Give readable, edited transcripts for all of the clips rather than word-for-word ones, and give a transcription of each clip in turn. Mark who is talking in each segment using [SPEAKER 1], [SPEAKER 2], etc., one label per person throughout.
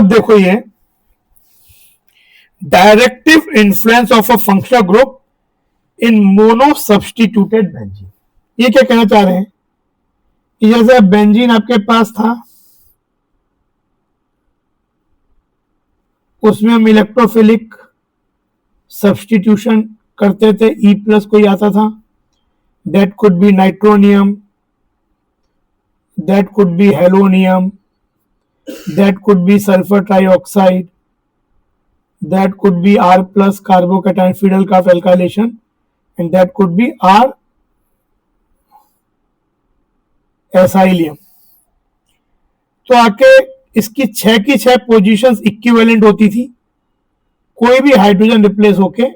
[SPEAKER 1] अब देखो ये directive influence of a functional group in mono substituted benzene. ये क्या कहना चाह रहे हैं कि जैसे बेंजीन आपके पास था, उसमें हम इलेक्ट्रोफिलिक सब्स्टिट्यूशन करते थे, ई प्लस कोई आता था, that could be nitronium, that could be halonium, that could be sulphur trioxide, that could be R plus carbocation Friedel Crafts alkylation, and that could be R acylium. तो आके इसकी 6 की 6 positions equivalent होती थी, कोई भी हाइड्रोजन रिप्लेस होके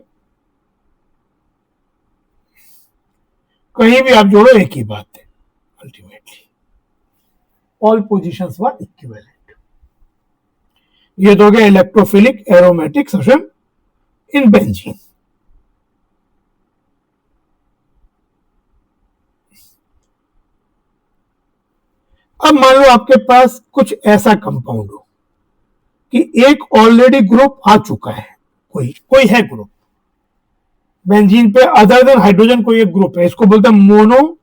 [SPEAKER 1] कहीं भी आप जोड़ो एक ही बात है, अल्टीमेटली ऑल पोजीशंस वर इक्विवेलेंट। ये तो हो गया electrophilic aromatic substitution in benzene. अब मान लो आपके पास कुछ ऐसा कंपाउंड हो कि एक ऑलरेडी ग्रुप आ चुका है, कोई है ग्रुप बेंजीन पे अदर देन हाइड्रोजन, कोई एक ग्रुप है, इसको बोलते हैं मोनो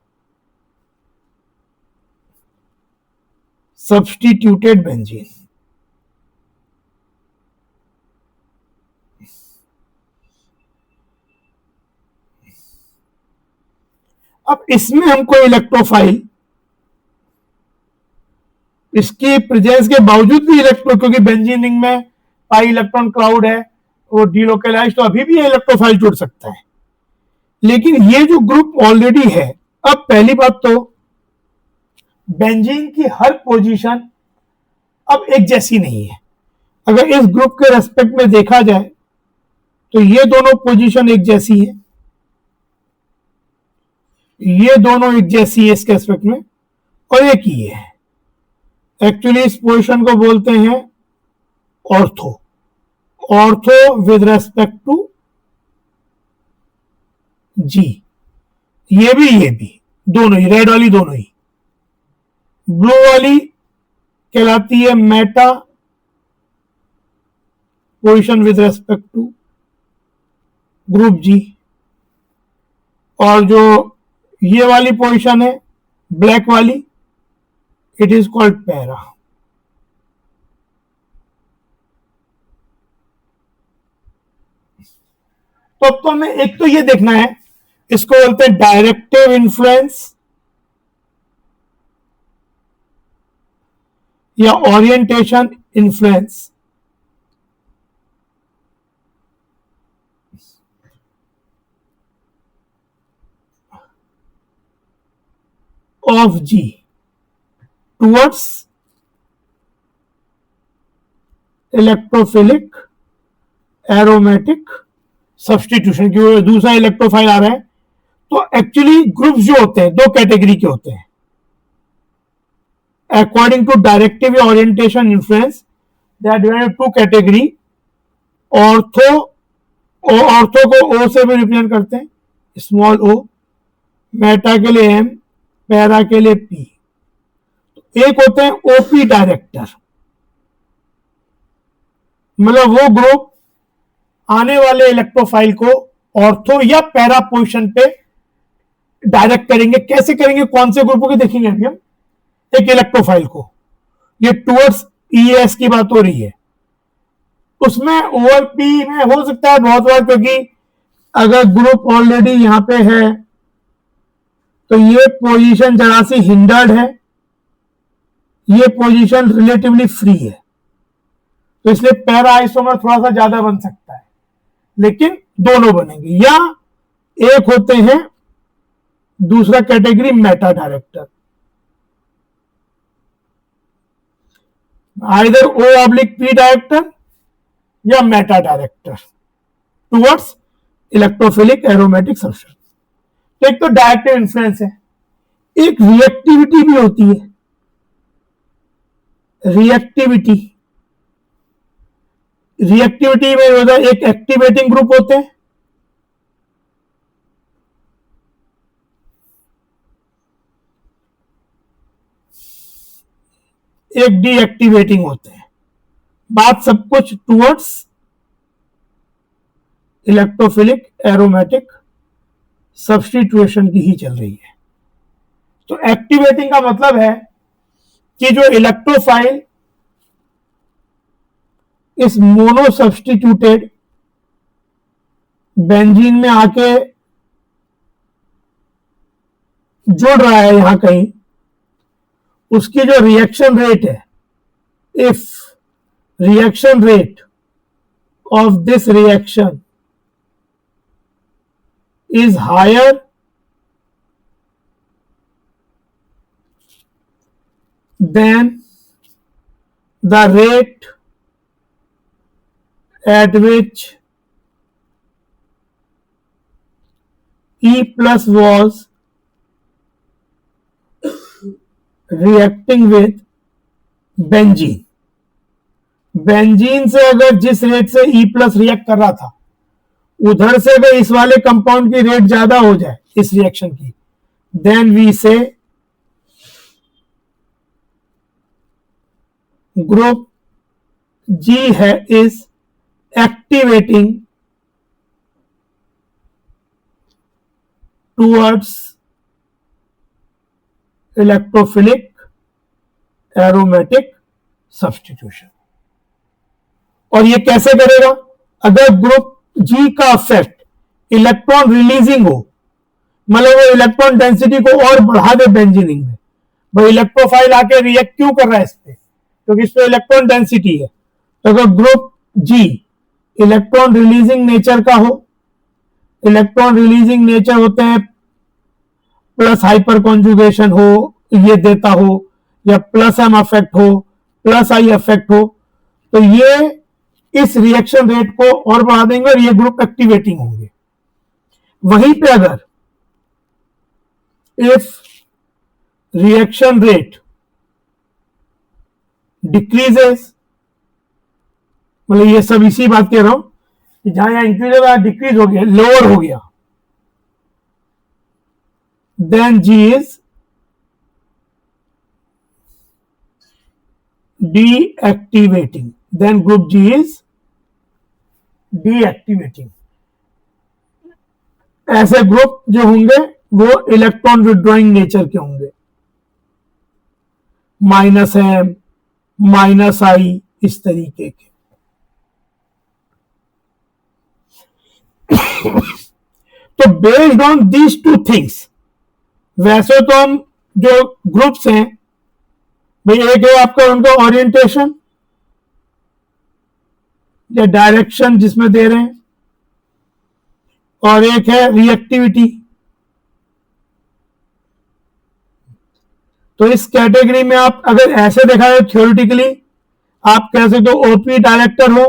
[SPEAKER 1] सब्स्टिट्यूटेड बेंजीन। अब इसमें हमको इलेक्ट्रोफाइल, इसकी प्रेजेंस के बावजूद भी इलेक्ट्रो, क्योंकि बेंजीन रिंग में पाई इलेक्ट्रॉन क्लाउड है, वो डीलोकलाइज, तो अभी भी इलेक्ट्रोफाइल जुड़ सकता है। लेकिन ये जो ग्रुप ऑलरेडी है, अब पहली बात तो बेंजीन की हर पोजीशन अब एक जैसी नहीं है। अगर इस ग्रुप के रेस्पेक्ट में देखा जाए तो ये दोनों पोजीशन एक जैसी है, ये दोनों एक जैसी है इसके रेस्पेक्ट में, और एक ही है। एक्चुअली इस पोजीशन को बोलते हैं ortho, ortho with respect to G. ये भी दोनों ही, रेड वाली दोनों ही। ब्लू वाली कहलाती है meta position with respect to group G, और जो ये वाली पोजीशन है ब्लैक वाली, इट इज कॉल्ड पैरा। तो अब तो हमें एक तो ये देखना है, इसको बोलते हैं डायरेक्टिव इन्फ्लुएंस या orientation influence of G towards electrophilic aromatic substitution. क्योंकि दूसरा इलेक्ट्रोफाइल आ रहा है, तो एक्चुअली ग्रुप्स जो होते हैं दो कैटेगरी के होते हैं अकॉर्डिंग टू डायरेक्टिव या orientation influence. They are divided two category, ortho, ortho को ओ से भी रिप्रेजेंट करते हैं, स्मॉल ओ, मेटा के लिए एम, पैरा के लिए पी। एक होते हैं ओपी डायरेक्टर, मतलब वो ग्रुप आने वाले इलेक्ट्रोफाइल को ऑर्थो या पैरा पोजीशन पे डायरेक्ट करेंगे। कैसे करेंगे, कौन से ग्रुपों के देखेंगे अभी हम। एक इलेक्ट्रोफाइल को, ये टुवर्ड्स ईएस की बात हो रही है, उसमें ओवर पी में हो सकता है बहुत बार, क्योंकि अगर ग्रुप ऑलरेडी यहां पे है तो ये पोजीशन जरा सी हिंडर्ड है, ये पोजीशन रिलेटिवली फ्री है, तो इसलिए पैरा आइसोमर थोड़ा सा ज्यादा बन सकता है, लेकिन दोनों बनेंगे। या एक होते हैं दूसरा कैटेगरी मेटा डायरेक्टर, आइदर ओ ऑब्लिक पी डायरेक्टर या Meta director towards electrophilic aromatic substitution. तो एक तो डायरेक्टिव इन्फ्लुएंस है, एक रिएक्टिविटी भी होती है। रिएक्टिविटी में होता है, एक एक्टिवेटिंग ग्रुप होते हैं, एक डीएक्टिवेटिंग होते हैं। बात सब कुछ टूवर्ड्स इलेक्ट्रोफिलिक एरोमेटिक सब्स्टिट्यूशन की ही चल रही है। तो एक्टिवेटिंग का मतलब है कि जो इलेक्ट्रोफाइल इस मोनो सब्स्टिट्यूटेड बेंजीन में आके जुड़ रहा है यहां कहीं, उसकी जो रिएक्शन रेट है, if reaction rate of this reaction is higher than the rate at which E plus was reacting with benzene. Benzene से अगर जिस रेट से E प्लस रिएक्ट कर रहा था, उधर से अगर इस वाले कंपाउंड की रेट ज्यादा हो जाए इस रिएक्शन की, देन वी से ग्रुप जी है is activating towards electrophilic aromatic substitution. और ये कैसे करेगा? अगर ग्रुप जी का इफेक्ट इलेक्ट्रॉन रिलीजिंग हो, मतलब वो इलेक्ट्रॉन डेंसिटी को और बढ़ा दे बेंजीनिंग में, वो इलेक्ट्रोफाइल आके रिएक्ट क्यों कर रहा है इस पे? क्योंकि इस पे इलेक्ट्रॉन डेंसिटी है। तो अगर ग्रुप जी इलेक्ट्रॉन रिलीजिंग नेचर का हो, इलेक्ट्रॉन रिलीजिंग नेचर होते हैं प्लस हाइपर कॉन्जुगेशन हो, ये देता हो, या प्लस एम इफेक्ट हो, प्लस आई इफेक्ट हो, तो ये इस रिएक्शन रेट को और बढ़ा देंगे और ये ग्रुप एक्टिवेटिंग होंगे। वहीं पे अगर इफ रिएक्शन रेट डिक्रीजेस, मतलब ये सब इसी बात कह रहा हूं कि जहां यहां इंक्रीज होगा डिक्रीज हो गया, लोअर हो गया, then G is deactivating, then group G is deactivating. ऐसे ग्रुप जो होंगे वो इलेक्ट्रॉन विड्रॉइंग नेचर के होंगे, माइनस एम, माइनस आई, इस तरीके के। तो based on these two things, वैसे तो हम जो ग्रुप्स हैं भाई, एक है आपका उनका ओरिएंटेशन या डायरेक्शन जिसमें दे रहे हैं, और एक है रिएक्टिविटी। तो इस कैटेगरी में आप अगर ऐसे देखा जाए थ्योरेटिकली, आप कह सकते हो ओपी डायरेक्टर हो,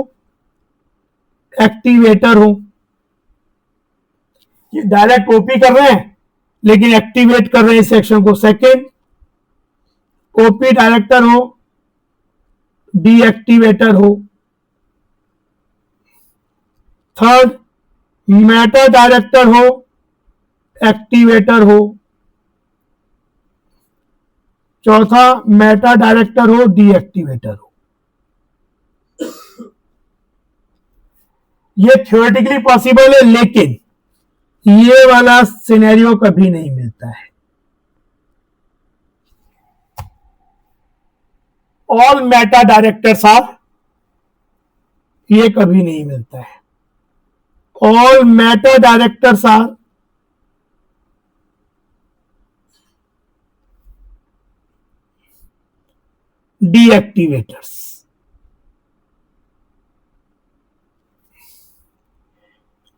[SPEAKER 1] एक्टिवेटर हो। डायरेक्ट ओपी कर रहे हैं लेकिन एक्टिवेट कर रहे हैं इस सेक्शन को। सेकेंड, ओपी डायरेक्टर हो, डीएक्टिवेटर हो। थर्ड, मेटा डायरेक्टर हो, एक्टिवेटर हो। चौथा, मेटा डायरेक्टर हो, डीएक्टिवेटर हो। ये थ्योरेटिकली पॉसिबल है, लेकिन ये वाला सिनेरियो कभी नहीं मिलता है। ऑल मेटा डायरेक्टर्स आर, ये कभी नहीं मिलता है। All meta directors are deactivators.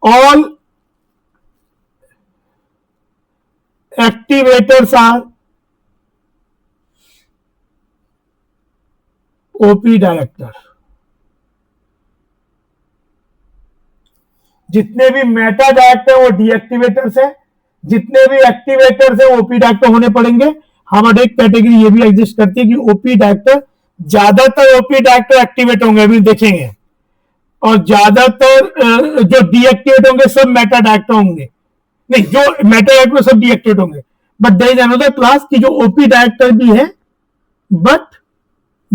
[SPEAKER 1] All activators are OP director. जितने भी मेटा डायरेक्टर वो डीएक्टिवेटर्स है, जितने भी एक्टिवेटर्स है वो ओपी डायरेक्टर होने पड़ेंगे। हमारे एक कैटेगरी ये भी एग्जिस्ट करती है कि ओपी डायरेक्टर, ज्यादातर ओपी डायरेक्टर एक्टिवेट होंगे, अभी देखेंगे, और ज्यादातर जो डीएक्टिवेट होंगे सब मेटा डायरेक्टर होंगे। नहीं, जो मेटा डायरेक्टर सब डीएक्टिवेट होंगे, but there is another class की जो ओपी डायरेक्टर भी है बट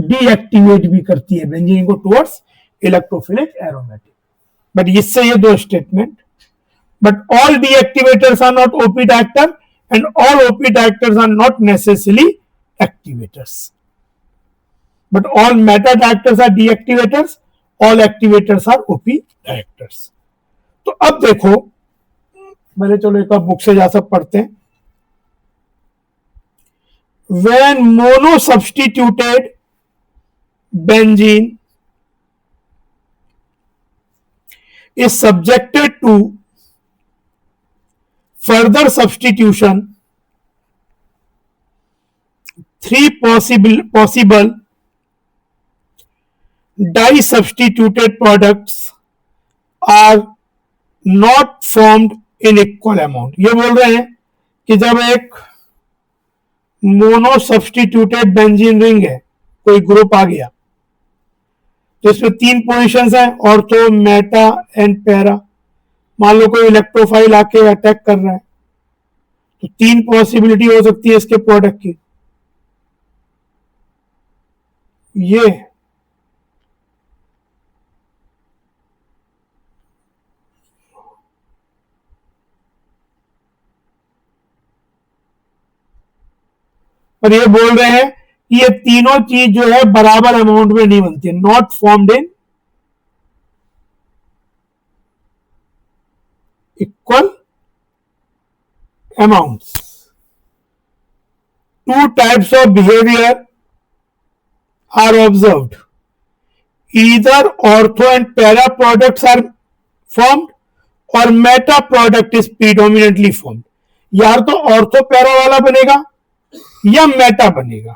[SPEAKER 1] डीएक्टिवेट भी करती है बेंजीन को टुवर्ड्स इलेक्ट्रोफिलिक एरोमेटिक। बट इससे ये दो statement, but all deactivators are not OP director and all OP directors are not necessarily activators, but all meta directors are deactivators, all activators are OP directors। तो अब देखो, मैंने चलो एक बार book से जा सब पढ़ते हैं। when mono substituted benzene is subjected to further substitution, three possible di-substituted products are not formed in equal amount। ये बोल रहे हैं कि जब एक मोनो सब्सटीट्यूटेड बेंजीन रिंग है, कोई ग्रुप आ गया, तो इसमें तीन पोजीशंस हैं, ऑर्थो, मेटा एंड पैरा। मान लो कोई इलेक्ट्रोफाइल आके अटैक कर रहा है, तो तीन पॉसिबिलिटी हो सकती है इसके प्रोडक्ट की। ये और ये बोल रहे हैं कि ये तीनों चीज जो है बराबर अमाउंट में नहीं बनती है, not formed in equal amounts। Two types of behavior are observed, either ortho and para products are formed or meta product is predominantly formed। यार तो ऑर्थो पैरा वाला बनेगा या मेटा बनेगा।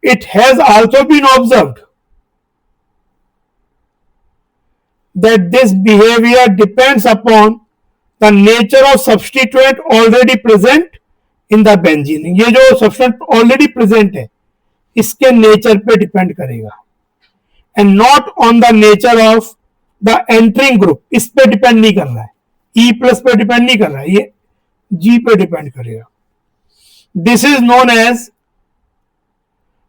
[SPEAKER 1] It has also been observed that this behavior depends upon the nature of substituent already present in the benzene। ये जो substituent already present है, इसके नेचर पे डिपेंड करेगा, and not on the nature of the entering group। इस पे depend नहीं कर रहा है, E प्लस पे डिपेंड नहीं कर रहा है, ये G पे डिपेंड करेगा। This is known as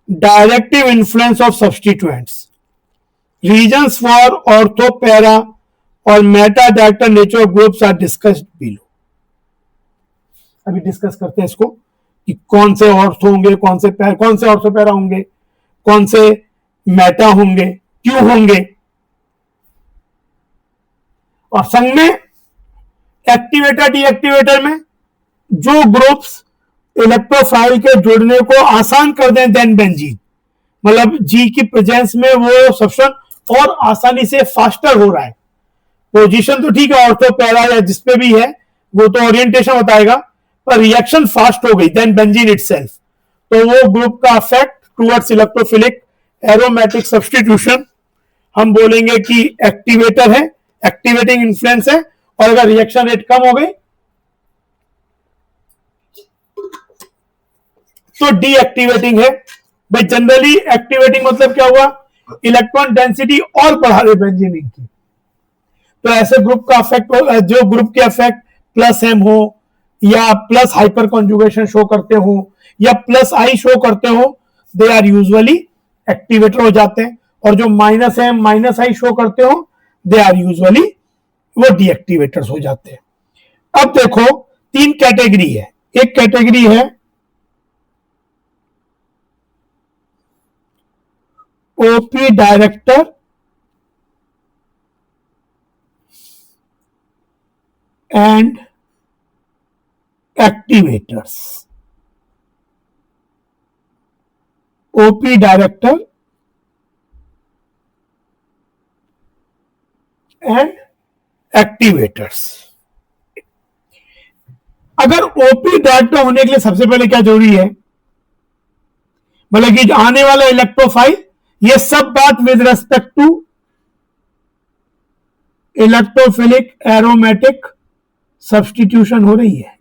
[SPEAKER 1] directive influence of substituents। Reasons for ortho, para और meta director nature of groups are discussed below. अभी डिस्कस करते हैं इसको कि कौन से ऑर्थो होंगे, कौन से ऑर्थो पैरा होंगे, कौन से मेटा होंगे, क्यों होंगे। और संग में एक्टिवेटर डीएक्टिवेटर में जो ग्रुप्स इलेक्ट्रोफाइल के जुड़ने को आसान कर दें देन बेंजीन, मतलब जी की प्रेजेंस में वो सब्स्टिट्यूएंट और आसानी से फास्टर हो रहा है। पोजीशन तो ठीक है, ऑर्थो पैरा या जिसपे भी है वो तो ओरिएंटेशन बताएगा, पर रिएक्शन फास्ट हो गई देन बेंजीन इटसेल्फ, तो वो ग्रुप का effect towards electrophilic aromatic substitution हम बोलेंगे कि एक्टिवेटर है, एक्टिवेटिंग इन्फ्लुएंस है। और अगर रिएक्शन रेट कम हो गई तो डीएक्टिवेटिंग है। भाई जनरली एक्टिवेटिंग मतलब क्या हुआ, इलेक्ट्रॉन डेंसिटी और बढ़ा दे बेंजीन की, तो ऐसे ग्रुप का इफेक्ट हो, जो ग्रुप के इफेक्ट प्लस एम हो या प्लस हाइपर कॉन्जुगेशन शो करते हो या प्लस आई शो करते हो, दे आर यूजुअली एक्टिवेटर हो जाते हैं। और जो minus M minus I show करते हो, दे आर यूजुअली वो डीएक्टिवेटर्स हो जाते हैं। अब देखो तीन कैटेगरी है, एक कैटेगरी है OP director and activators। OP director and activators। अगर ओपी डायरेक्टर होने के लिए सबसे पहले क्या जरूरी है, मतलब कि आने वाला इलेक्ट्रोफाइल, ये सब बात with respect to electrophilic aromatic substitution हो रही है।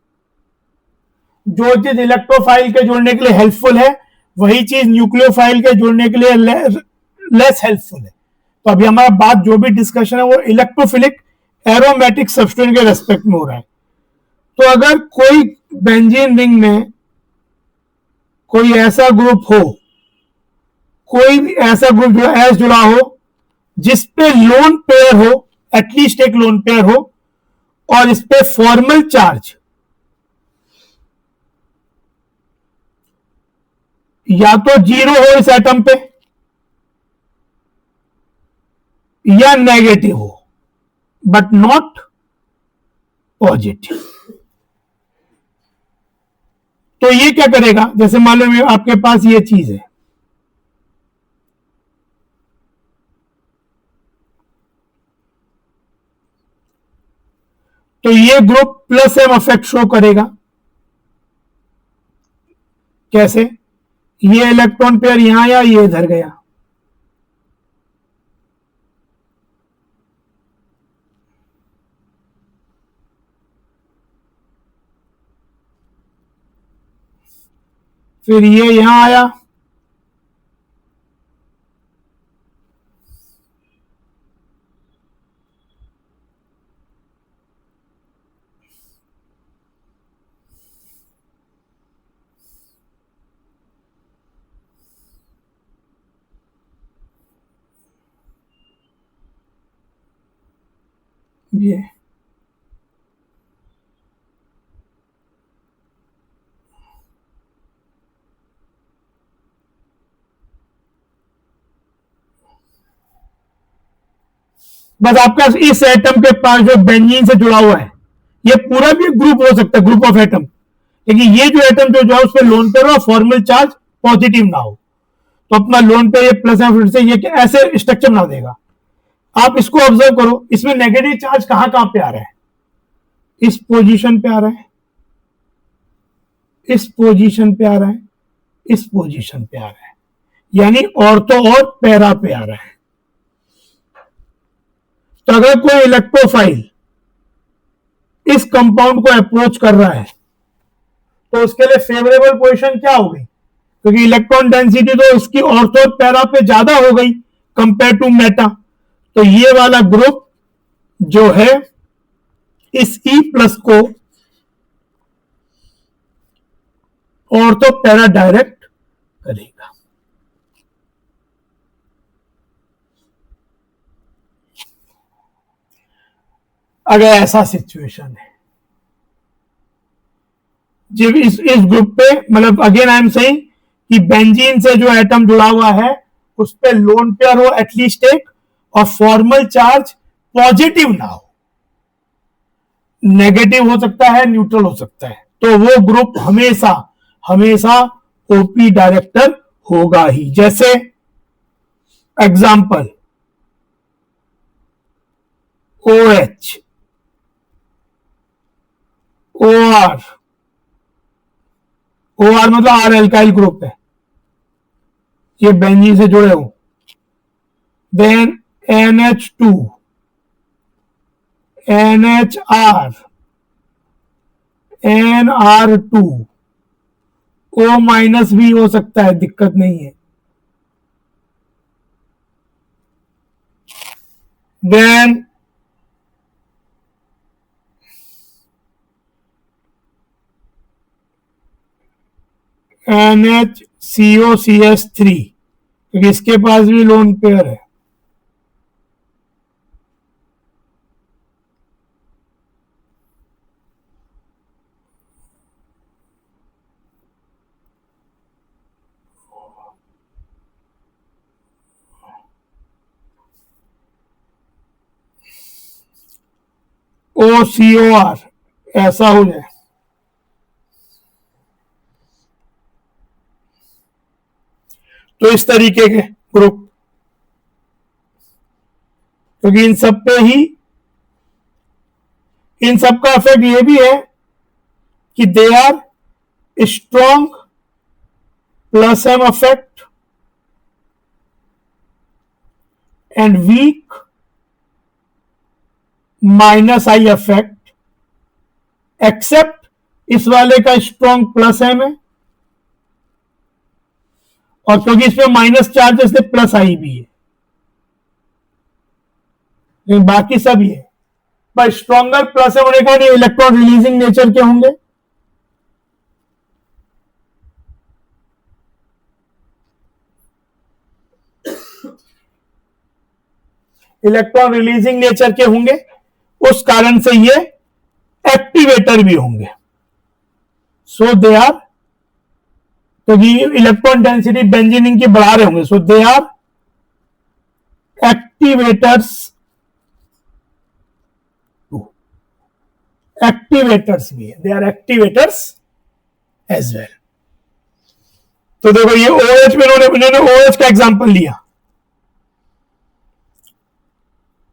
[SPEAKER 1] जो चीज इलेक्ट्रोफाइल के जोड़ने के लिए हेल्पफुल है, वही चीज न्यूक्लियोफाइल के जोड़ने के लिए लेस हेल्पफुल है। तो अभी हमारा बात जो भी डिस्कशन है वो इलेक्ट्रोफिलिक एरोमेटिक सब्स्टिट्यूशन के रेस्पेक्ट में हो रहा है। तो अगर कोई बेंजीन रिंग में कोई ऐसा ग्रुप हो कोई भी ऐसा ग्रुप जो एस जुड़ा हो जिसपे लोन पेयर हो, एटलीस्ट एक लोन पेयर हो, और इस पे फॉर्मल चार्ज या तो जीरो हो इस एटम पे या नेगेटिव हो, बट नॉट पॉजिटिव। तो ये क्या करेगा, जैसे मान लो आपके पास ये चीज है, तो ये group plus M effect show करेगा। कैसे? ये इलेक्ट्रॉन पेयर यहां आया, ये इधर गया, फिर ये यहां आया, ये बस आपका इस एटम के पास जो बेंजीन से जुड़ा हुआ है, ये पूरा भी ग्रुप हो सकता है, ग्रुप ऑफ एटम, लेकिन ये जो एटम जो है उस पर लोन पेयर और फॉर्मल चार्ज पॉजिटिव ना हो, तो अपना लोन पे ये प्लस एम से ये ऐसे स्ट्रक्चर ना देगा। आप इसको ऑब्जर्व करो, इसमें नेगेटिव चार्ज कहां कहां पे आ रहा है, इस पोजीशन पे आ रहा है, इस पोजीशन पे आ रहा है, इस पोजीशन पे आ रहा है, यानी ऑर्थो और पैरा पे आ रहा है। तो अगर कोई इलेक्ट्रोफाइल इस कंपाउंड को अप्रोच कर रहा है तो उसके लिए फेवरेबल पोजीशन क्या हो गई, क्योंकि इलेक्ट्रॉन डेंसिटी तो इसकी ऑर्थो और पैरा पे ज्यादा हो गई कंपेयर टू मेटा, तो ये वाला ग्रुप जो है इस ई प्लस को ऑर्थो पैरा डायरेक्ट करेगा। अगर ऐसा सिचुएशन है, जब इस ग्रुप पे, मतलब अगेन आई एम सेइंग कि बेंजीन से जो एटम जुड़ा हुआ है उस पे लोन पेयर हो एटलीस्ट एक, और फॉर्मल चार्ज पॉजिटिव ना हो, नेगेटिव हो सकता है, न्यूट्रल हो सकता है, तो वो ग्रुप हमेशा हमेशा ओपी डायरेक्टर होगा ही। जैसे एग्जाम्पल OH, OR, OR मतलब आर एल्काइल ग्रुप है, ये बेंजीन से जुड़े हो, then NH2, NHR, NR2, O minus भी हो सकता है, दिक्कत नहीं है, देन NHCOCS3, क्योंकि इसके पास भी लोन पेयर है, OCOR, ऐसा हो जाए, तो इस तरीके के ग्रुप, क्योंकि इन सब पे ही, इन सब का इफेक्ट ये भी है कि they are strong plus M effect and weak minus I effect, except इस वाले का स्ट्रॉन्ग प्लस एम है, और क्योंकि इसमें माइनस चार्ज है इसलिए प्लस आई भी है, लेकिन बाकी सब ये, पर स्ट्रॉन्गर प्लस एम होने का नहीं, इलेक्ट्रॉन रिलीजिंग नेचर के होंगे, इलेक्ट्रॉन रिलीजिंग नेचर के होंगे, उस कारण से ये एक्टिवेटर भी होंगे। सो दे आर, तो ये इलेक्ट्रॉन डेंसिटी बेंजीन की बढ़ा रहे होंगे, so they are activators, activators भी है, they are activators as well. तो देखो ये OH में इन्होंने OH का एग्जांपल लिया,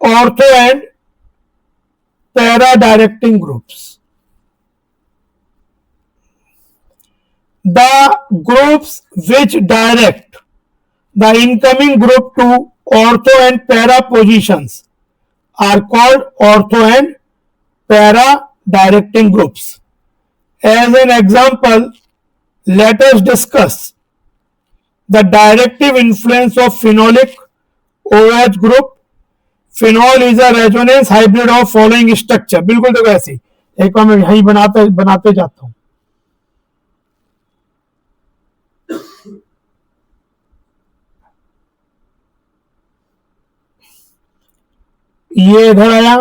[SPEAKER 1] ortho and para directing groups. The groups which direct the incoming group to ortho and para positions are called ortho and para directing groups. As an example, let us discuss the directive influence of phenolic OH group. Phenol is a resonance hybrid of following structure. बिल्कुल देखो ऐसे एक बार मैं यही बनाते जाता हूं। ये इधर आया,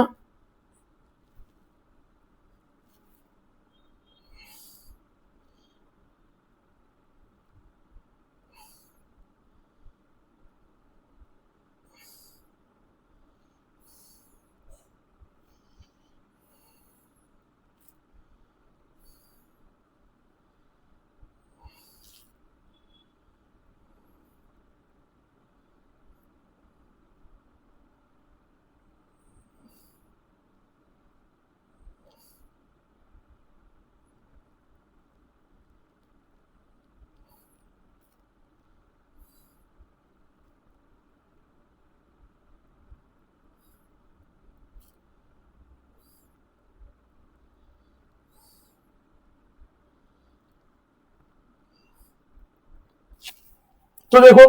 [SPEAKER 1] तो देखो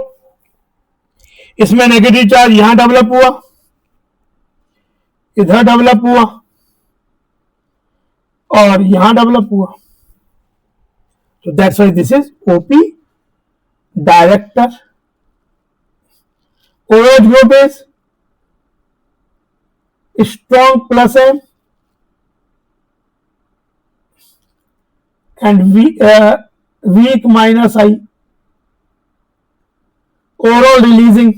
[SPEAKER 1] इसमें नेगेटिव चार्ज यहां डेवलप हुआ, इधर डेवलप हुआ और यहां डेवलप हुआ। तो that's why this is OP director. OH group is strong plus M and weak minus I. Overall releasing,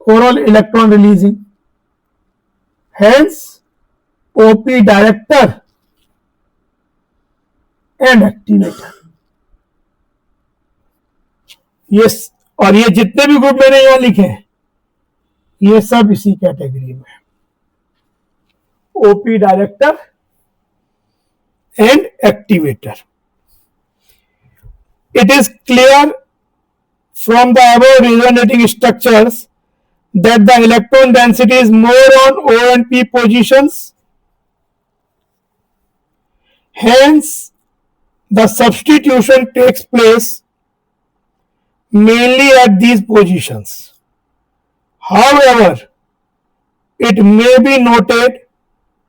[SPEAKER 1] overall electron releasing, hence OP director and activator। Yes, और ये जितने भी ग्रुप मैंने यहां लिखे हैं ये सब इसी कैटेगरी में, OP director and activator। It is clear from the above resonating structures that the electron density is more on O and P positions, hence the substitution takes place mainly at these positions. However, it may be noted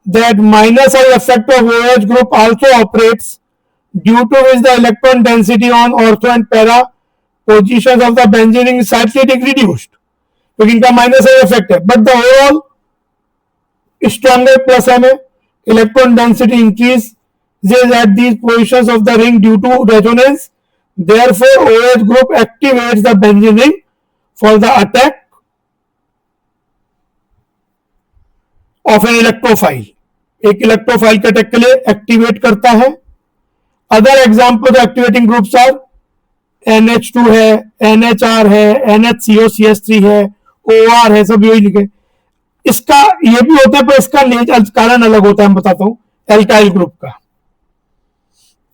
[SPEAKER 1] that minus I effect of OH group also operates, due to which the electron density on ortho and para positions of the benzene is slightly reduced, क्योंकि इनका minus I effect है, but the overall stronger plus M है, electron density increases at these positions of the ring due to resonance. Therefore, OH group activates the benzene ring for the attack of an electrophile, एक electrophile के attack के लिए activate करता है। Other example activating groups are NH2 है, NHR है, NHCO-CH3 है, OR है, सब यही लिखे। इसका ये भी होता है पर इसका कारण अलग होता है, मैं बताता हूं। एल्काइल ग्रुप का,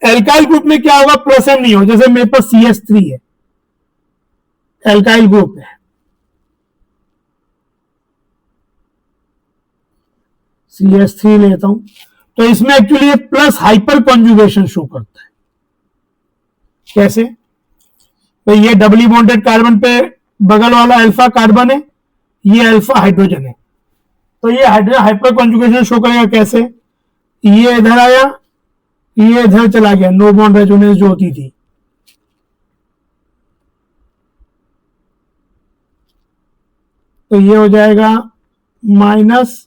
[SPEAKER 1] एल्काइल ग्रुप में क्या होगा, प्लस M नहीं हो, जैसे मेरे पास CH3 है, एल्काइल ग्रुप है, CH3 लेता हूं, तो इसमें actually plus hyper conjugation show करता है। कैसे, तो ये डबली बॉन्डेड कार्बन पे बगल वाला अल्फा कार्बन है, ये अल्फा हाइड्रोजन है, तो ये हाइड्रोजन हाइपर कॉन्जुगेशन शो करेगा। कैसे, ये इधर आया, ये इधर चला गया, नो बॉन्ड रेजोनेंस जो होती थी, तो ये हो जाएगा माइनस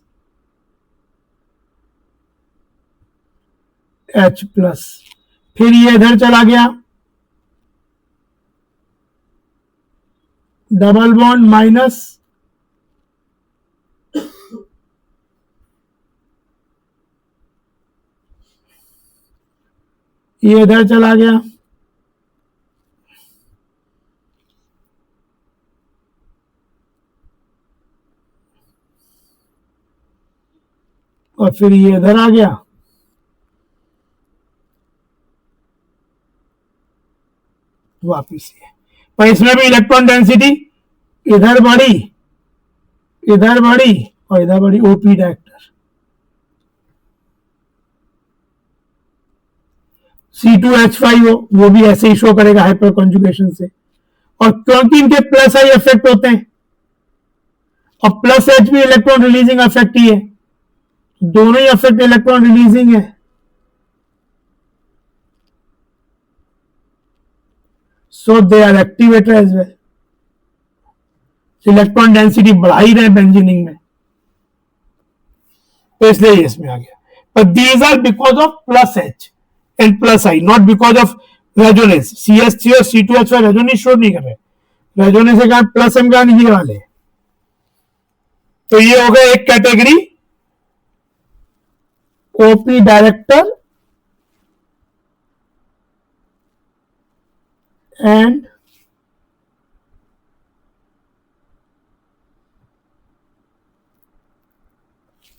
[SPEAKER 1] H प्लस, फिर ये इधर चला गया, डबल बॉन्ड माइनस ये इधर चला गया, और फिर ये इधर आ गया, वापिस ये। पर इसमें भी इलेक्ट्रॉन डेंसिटी इधर बढ़ी, इधर बढ़ी और इधर बढ़ी। ओपी डायरेक्टर C2H5 हो, वो भी ऐसे ही शो करेगा हाइपर कॉन्जुगेशन से। और क्योंकि इनके प्लस आई इफेक्ट होते हैं और प्लस एच भी इलेक्ट्रॉन रिलीजिंग इफेक्ट ही है, दोनों ही इफेक्ट इलेक्ट्रॉन रिलीजिंग है, so they are activator as well. Electron density बढ़ा ही रहे बेंजीनिंग में, तो इसलिए ये इसमें आ गया। पर these are because of plus H and plus I, not because of resonance. CH3 और C2H5 रेजोनेंस शो नहीं कर रहे, रेजोनेंस के कारण प्लस एम का ये वाले। तो ये हो गया एक category OP director and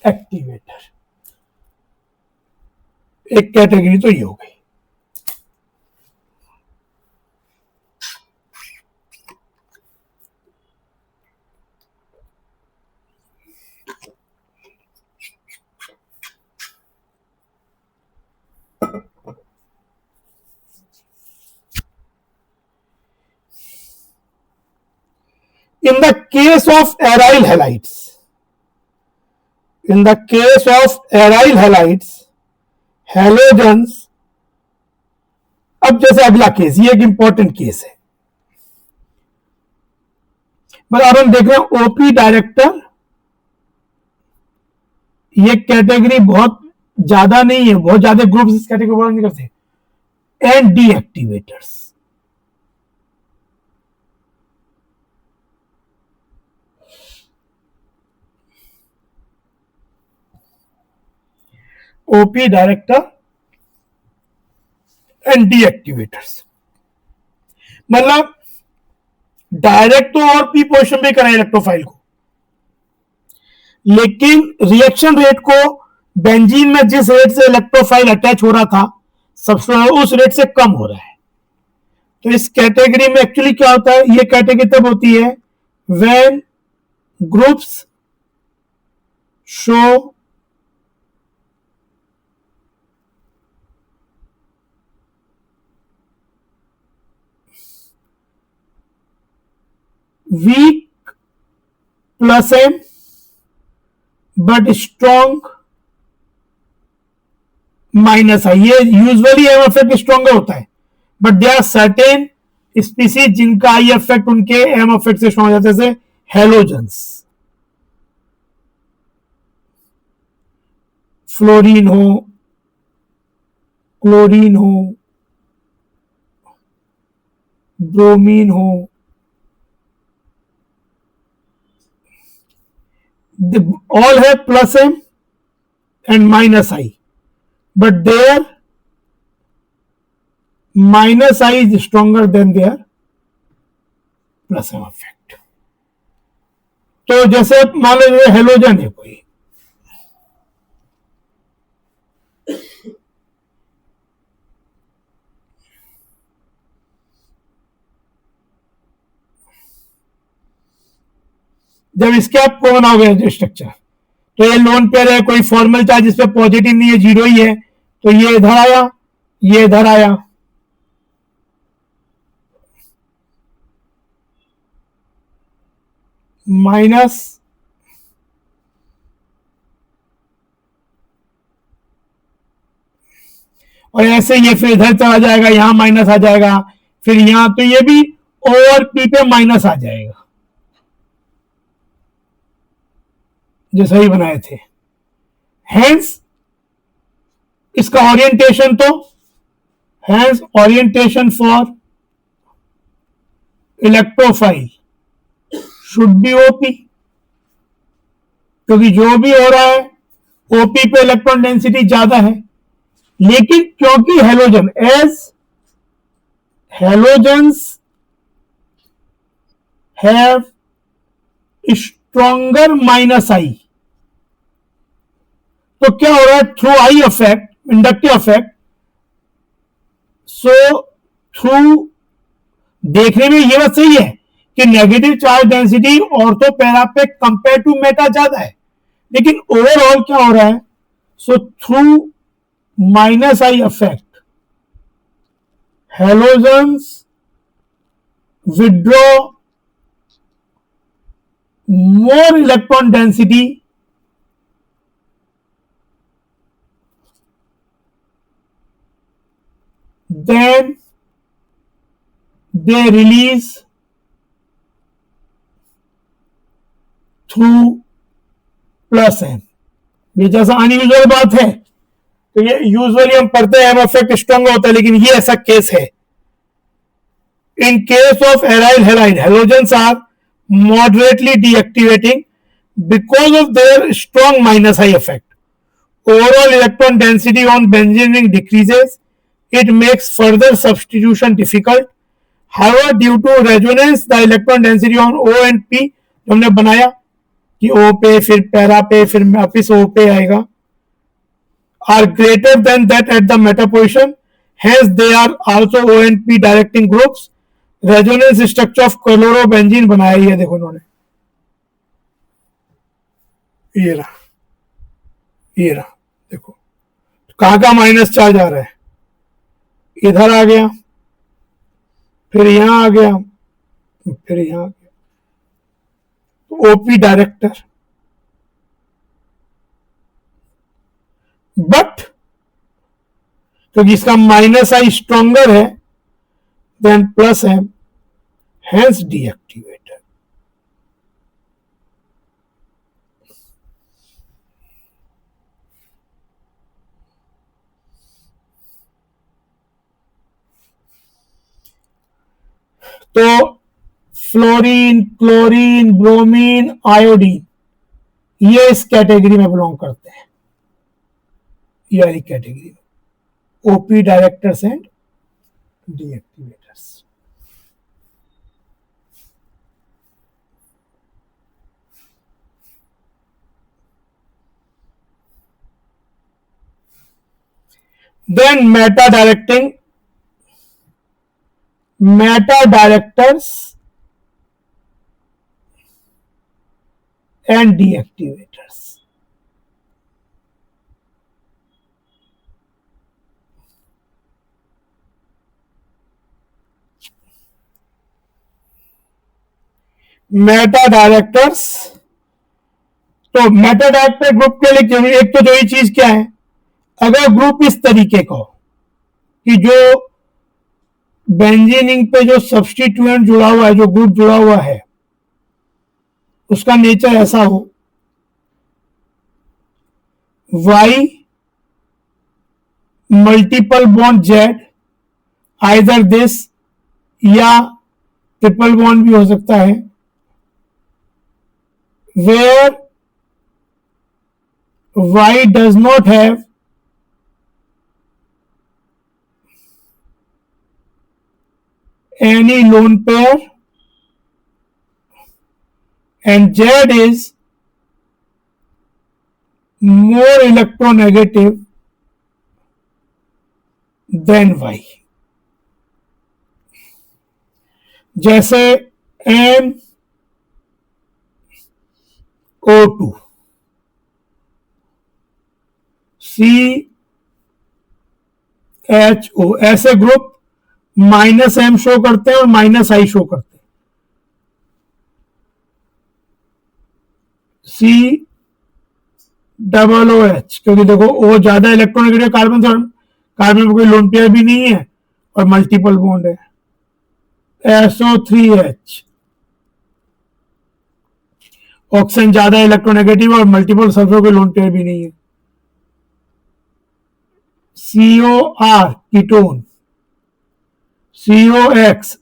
[SPEAKER 1] activator, एक कैटेगरी तो ये हो गई। In the case of aryl halides, in the case of aryl halides, halogens, अब जैसे अगला केस, ये एक इंपॉर्टेंट केस है, मतलब अब हम देख रहे हैं ओपी डायरेक्टर, ये कैटेगरी बहुत ज्यादा नहीं है, बहुत ज्यादा ग्रुप्स इस कैटेगरी को नहीं करते, एंड डीएक्टिवेटर्स। ओपी डायरेक्टर एंड डीएक्टिवेटर्स, मतलब डायरेक्ट तो और पी पोजिशन पे करें इलेक्ट्रोफाइल को, लेकिन रिएक्शन रेट को बेंजीन में जिस रेट से इलेक्ट्रोफाइल अटैच हो रहा था सबसे उस रेट से कम हो रहा है। तो इस कैटेगरी में एक्चुअली क्या होता है, ये कैटेगरी तब होती है when groups show weak plus M but strong minus I। ये यूजुअली एम इफेक्ट स्ट्रॉन्गर होता है, but they are certain species जिनका आई इफेक्ट उनके एम इफेक्ट से स्ट्रॉन्ग हो जाता है, जैसे हेलोजेंस, फ्लोरीन हो, क्लोरीन हो, ब्रोमीन हो, they all have plus M and minus I, but their minus I is stronger than their plus M effect। तो जैसे मान लो हेलोजन है कोई, जब इसके आप को बनाओगे स्ट्रक्चर, तो ये लोन पेयर है, कोई फॉर्मल चार्ज इस पे पॉजिटिव नहीं है, जीरो ही है, तो ये इधर आया, ये इधर आया, माइनस और ऐसे ये फिर इधर चला जाएगा, यहां माइनस आ जाएगा, फिर यहां, तो ये भी ओवर पी पे माइनस आ जाएगा। जो सही बनाए थे। हेंस इसका ओरिएंटेशन तो hence orientation for electrophile should be OP, क्योंकि जो भी हो रहा है ओपी पे इलेक्ट्रॉन डेंसिटी ज्यादा है। लेकिन क्योंकि halogen as halogens have stronger minus I, तो क्या हो रहा है through I effect, inductive effect, so through, देखने में ये बात सही है कि negative charge density ortho para पे कंपेयर टू मेटा ज्यादा है, लेकिन ओवरऑल क्या हो रहा है, so through minus I effect halogens withdraw more electron density than they release through plus M. ये जैसा अनयूजुअल बात है, तो ये यूजुअली हम पढ़ते हैं एम इफेक्ट स्ट्रॉन्ग होता है, लेकिन ये ऐसा केस है। In case of aryl halide, halogens are moderately deactivating because of their strong minus I effect. Overall electron density on benzene ring decreases. It makes further substitution difficult. However, due to resonance, the electron density on O and P जो हमने बनाया कि O पे फिर para पे फिर वापिस O पे आएगा, are greater than that at the meta position. Hence, they are also O and P directing groups. Resonance structure of chlorobenzene बनाया, ये देखो उन्होंने, ये रहा, ये रहा, देखो कहां का माइनस चार्ज आ रहा है, इधर आ गया, फिर यहां आ गया, फिर यहां आ गया, ओपी डायरेक्टर। बट क्योंकि इसका माइनस आई स्ट्रॉन्गर है then plus M, hence deactivated. तो फ्लोरीन, क्लोरीन, ब्रोमीन, आयोडीन ये इस कैटेगरी में बिलोंग करते हैं, ये वाली category, OP directors and deactivators. Then meta directors and deactivators. Meta directors, तो मेटा डायरेक्टर ग्रुप के लिए एक तो जो ही चीज क्या है, अगर ग्रुप इस तरीके का हो कि जो बेंजीनिंग पे जो सब्स्टिट्यूएंट जुड़ा हुआ है, जो ग्रुप जुड़ा हुआ है, उसका नेचर ऐसा हो Y multiple bond Z, either this या ट्रिपल बॉन्ड भी हो सकता है, where Y does not have any lone pair and Z is more electronegative than Y, जैसे NO2, CHO, ऐसे ग्रुप माइनस एम शो करते हैं और माइनस आई शो करते हैं। COOH, क्योंकि देखो O ज्यादा इलेक्ट्रोनेगेटिव कार्बन था, कार्बन में कोई लोन पेयर भी नहीं है और मल्टीपल बॉन्ड है। SO3H ऑक्सीजन ज्यादा इलेक्ट्रोनेगेटिव और मल्टीपल सल्फर के लोन पेयर भी नहीं है। COR कीटोन, COX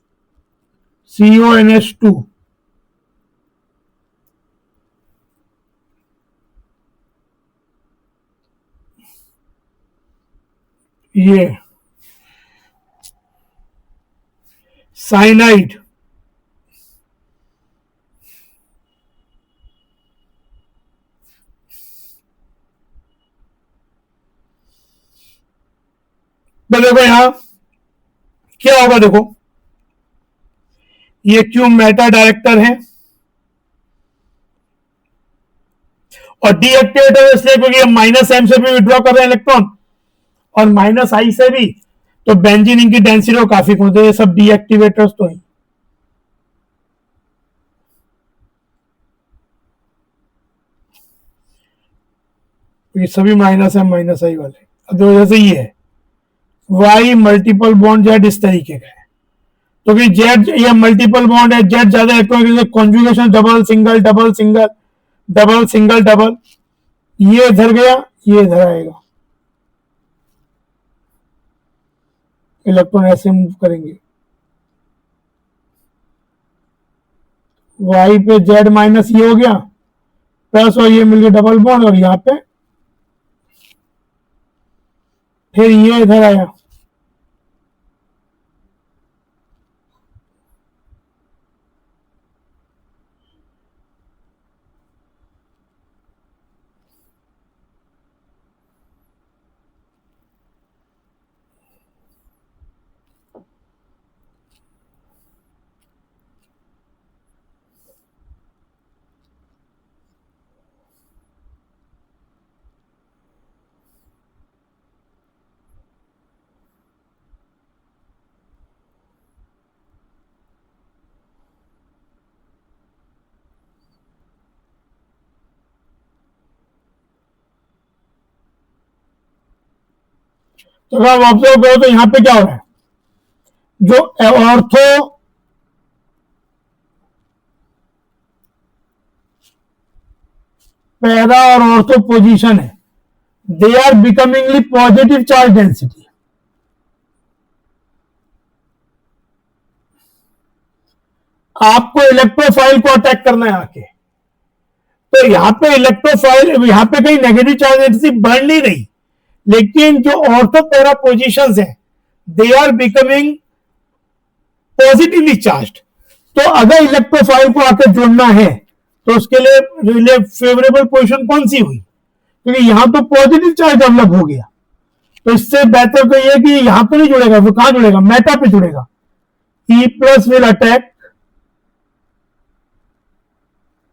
[SPEAKER 1] CONH2, ये साइनाइड, तो देखो यहां क्या होगा, देखो ये क्यों मेटा डायरेक्टर है और डीएक्टिवेटर इसलिए क्योंकि हम -M से भी विड्रॉ कर रहे हैं इलेक्ट्रॉन और -I से भी, तो बेंजीन इनकी डेंसिटी को काफी कम होती है। ये सब डीएक्टिवेटर्स तो है। ये सभी -M -I वाले, अब जैसे ये है Y मल्टीपल बॉन्ड जेड इस तरीके का है, तो कि जेड ये मल्टीपल बॉन्ड है, जेड ज्यादा electron, conjugation double single double single double single double, ये इधर गया ये इधर आएगा, इलेक्ट्रॉन ऐसे मूव करेंगे, Y पे जेड माइनस ये हो गया प्लस और ये मिलके डबल बॉन्ड और यहाँ पे फिर ये इधर आया, तो अगर आप ऑब्जर्व करो तो यहाँ पे क्या हो रहा है, जो ऑर्थो पैरा और ऑर्थो पोजीशन है, they are becomingly positive charge density. आपको इलेक्ट्रोफाइल को अटैक करना है आके, तो यहां पे इलेक्ट्रोफाइल, यहां पे कहीं नेगेटिव चार्ज डेंसिटी बढ़ नहीं रही, लेकिन जो ऑर्थो पैरा पोजीशंस है they are becoming positively charge. तो अगर इलेक्ट्रोफाइल को आकर जोड़ना है तो उसके लिए फेवरेबल पोजीशन कौन सी हुई, क्योंकि यहां तो पॉजिटिव चार्ज डेवलप हो गया, तो इससे बेहतर तो यह कि यहां तो नहीं जुड़ेगा, वो कहां जुड़ेगा, मेटा पे जुड़ेगा। E plus will attack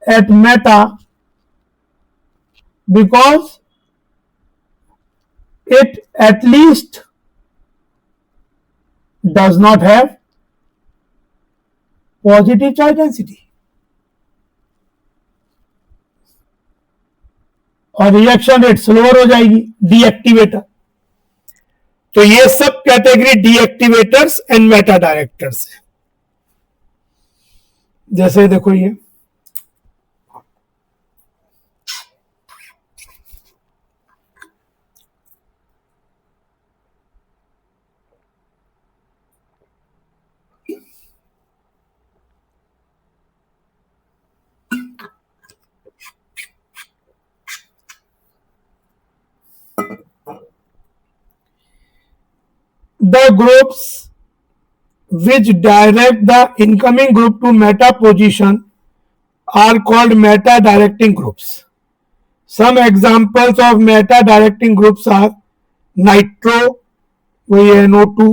[SPEAKER 1] eight Meta because it at least does not have positive charge density और रिएक्शन रेट स्लोअर हो जाएगी, डीएक्टिवेटर। तो ये सब कैटेगरी डीएक्टिवेटर्स एंड मेटा डायरेक्टर्स है। जैसे देखो ये the groups which direct the incoming group to meta position are called meta directing groups. Some examples of meta directing groups are nitro, वही है NO2,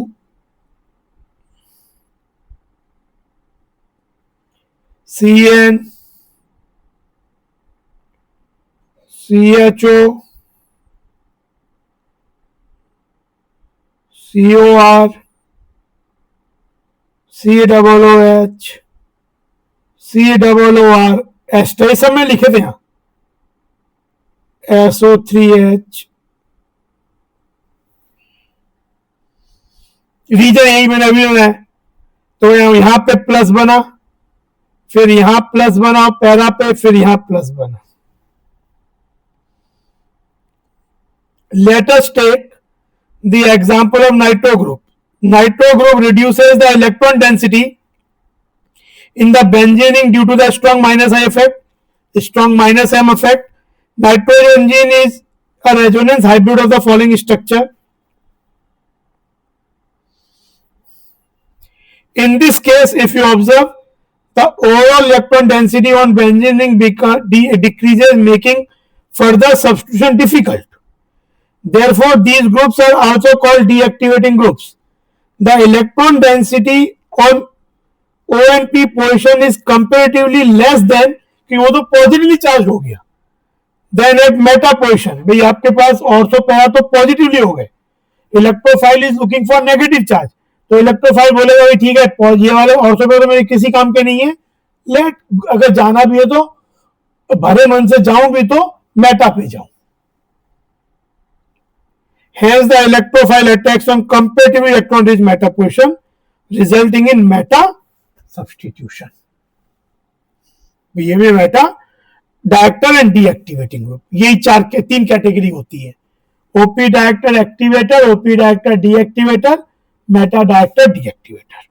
[SPEAKER 1] CN, CHO, COR, COOH, COOR, ester सब में लिखे थे यहाँ, SO3H, रीजन यही मैंने अभी बनाया, तो यहां पे प्लस बना, फिर यहां प्लस बनाओ पैरा पे, फिर यहां प्लस बना. Let us take the example of nitro group. Nitro group reduces the electron density in the benzening due to the strong minus I effect, strong minus M effect. Nitrobenzene is a resonance hybrid of the following structure. In this case, if you observe, the overall electron density on benzening decreases, making further substitution difficult. Therefore, these groups are also called deactivating groups. The electron density on ONP position is comparatively less than, कि वो तो positively charge हो गया, then eight Meta position. भाई आपके पास ortho para तो positively हो गए, electrophile is looking for negative charge, तो इलेक्ट्रोफाइल बोलेगा भाई ठीक है ये वाले ऑर्थो पैरा तो मेरे किसी काम के नहीं है, लेट अगर जाना भी है तो भरे मन से जाऊं भी तो मेटा पे जाऊं. Hence, the electrophile attacks on comparatively electron-rich meta position, resulting in meta substitution. ये भी meta director and deactivating group, यही तीन कैटेगरी होती है. OP director activator, OP director deactivator, meta director deactivator.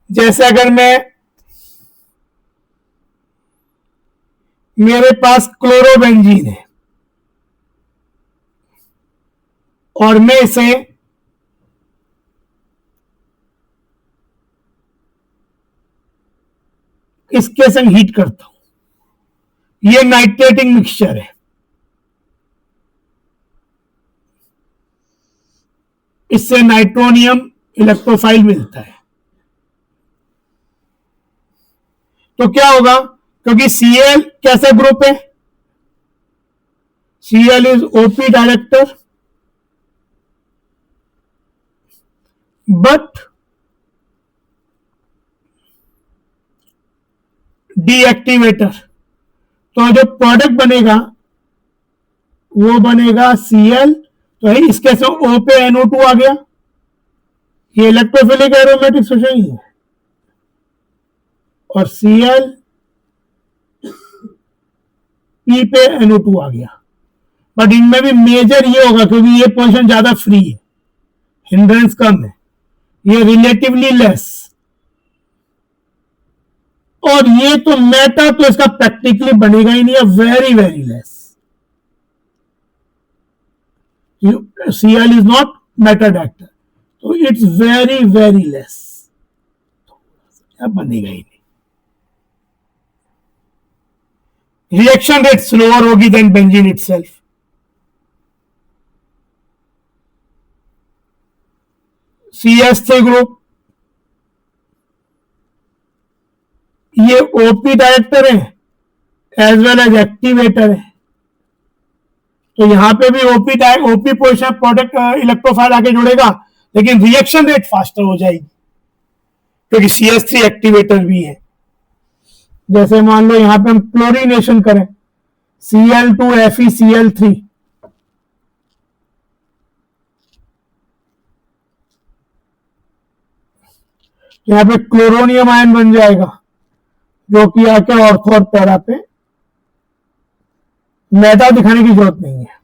[SPEAKER 1] जैसे अगर मेरे पास क्लोरोबेंजीन है और मैं इसे इसके संग हीट करता हूं, ये नाइट्रेटिंग मिक्सचर है, इससे नाइट्रोनियम इलेक्ट्रोफाइल मिलता है. तो क्या होगा, क्योंकि Cl कैसा ग्रुप है, Cl is OP director but deactivator. तो जो प्रोडक्ट बनेगा वो बनेगा Cl, तो है इसके से O पे NO2 आ गया, ये इलेक्ट्रोफिलिक एरोमेटिक सोल्यूशन ही है, और Cl P पे NO2 आ गया. बट इनमें भी मेजर ये होगा क्योंकि ये पोजीशन ज्यादा फ्री है, हिंड्रेंस कम है, ये रिलेटिवली लेस, और ये तो मेटा तो इसका प्रैक्टिकली बनेगा ही नहीं है, very very less. Cl is not meta director, तो इट्स वेरी वेरी लेस, बनेगा ही नहीं. रिएक्शन रेट स्लोअर होगी then benzene itself. CS3 group, ये ओपी डायरेक्टर है एज वेल एज एक्टिवेटर है, तो यहां पे भी ओपी पोजिशन प्रोडक्ट इलेक्ट्रोफाइल आके जुड़ेगा, लेकिन रिएक्शन रेट फास्टर हो जाएगी क्योंकि CS3 एक्टिवेटर भी है. जैसे मान लो यहां पे हम क्लोरीनेशन करें, Cl2FeCl3, यहां पे क्लोरोनियम आयन बन जाएगा जो कि आके ऑर्थो और पैरा पे, मेटा दिखाने की जरूरत नहीं है.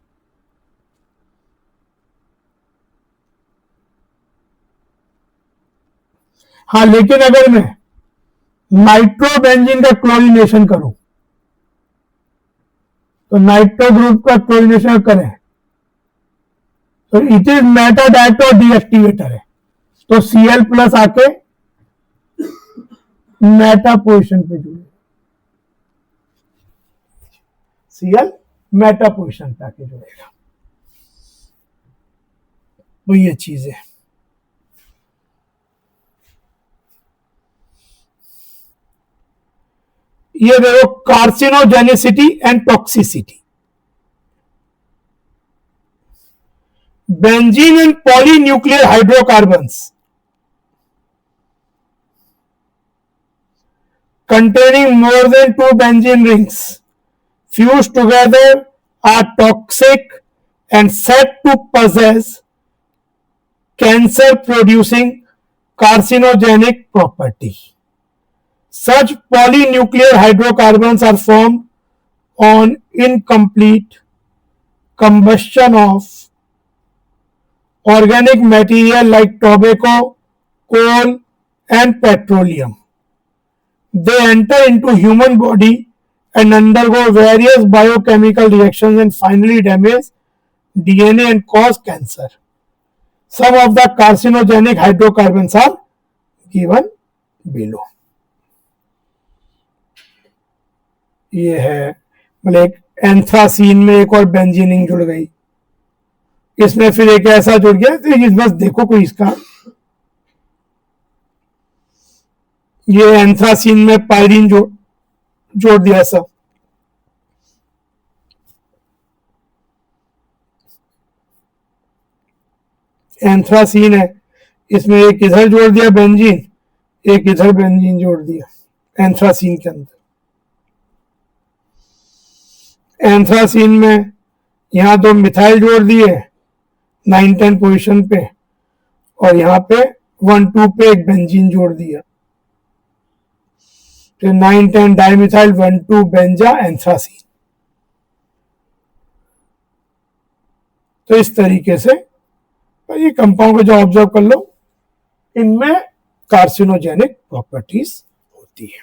[SPEAKER 1] हाँ, लेकिन अगर मैं नाइट्रोबेंजीन का क्लोरीनेशन करूं, तो नाइट्रो ग्रुप का क्लोरीनेशन करें तो इट इज मेटा डायरेक्टर और डीएक्टिवेटर है, तो Cl प्लस आके मेटा पोजिशन पे जुड़े, Cl मेटा पोजिशन पे आके जुड़ेगा. वो ये चीज है. ये देखो carcinogenicity and toxicity. Benzene and polynuclear hydrocarbons containing more than 2 benzene rings fused together are toxic and said to possess cancer producing carcinogenic property. Such polynuclear hydrocarbons are formed on incomplete combustion of organic material like tobacco, coal, and petroleum. They enter into human body and undergo various biochemical reactions and finally damage DNA and cause cancer. Some of the carcinogenic hydrocarbons are given below. ये है मतलब एक anthracene में एक और बेंजीनिंग जुड़ गई, इसमें फिर एक ऐसा जुड़ गया, तो बस देखो कोई इसका, ये एंथ्रासीन में पायरीन जोड़ दिया सब, एंथ्रासीन है, इसमें एक इधर जोड़ दिया बेंजीन, एक इधर बेंजीन जोड़ दिया एंथ्रासीन के अंदर। एंथ्रासीन में यहां दो मिथाइल जोड़ दिए 9-10 पोजीशन पे, और यहां पे 1-2 पे एक बेंजीन जोड़ दिया, तो 9-10 डाइमिथाइल 1-2 बेंजा एंथ्रासीन। तो इस तरीके से ये कंपाउंड को जो ऑब्जर्व कर लो, इनमें कार्सिनोजेनिक प्रॉपर्टीज होती है।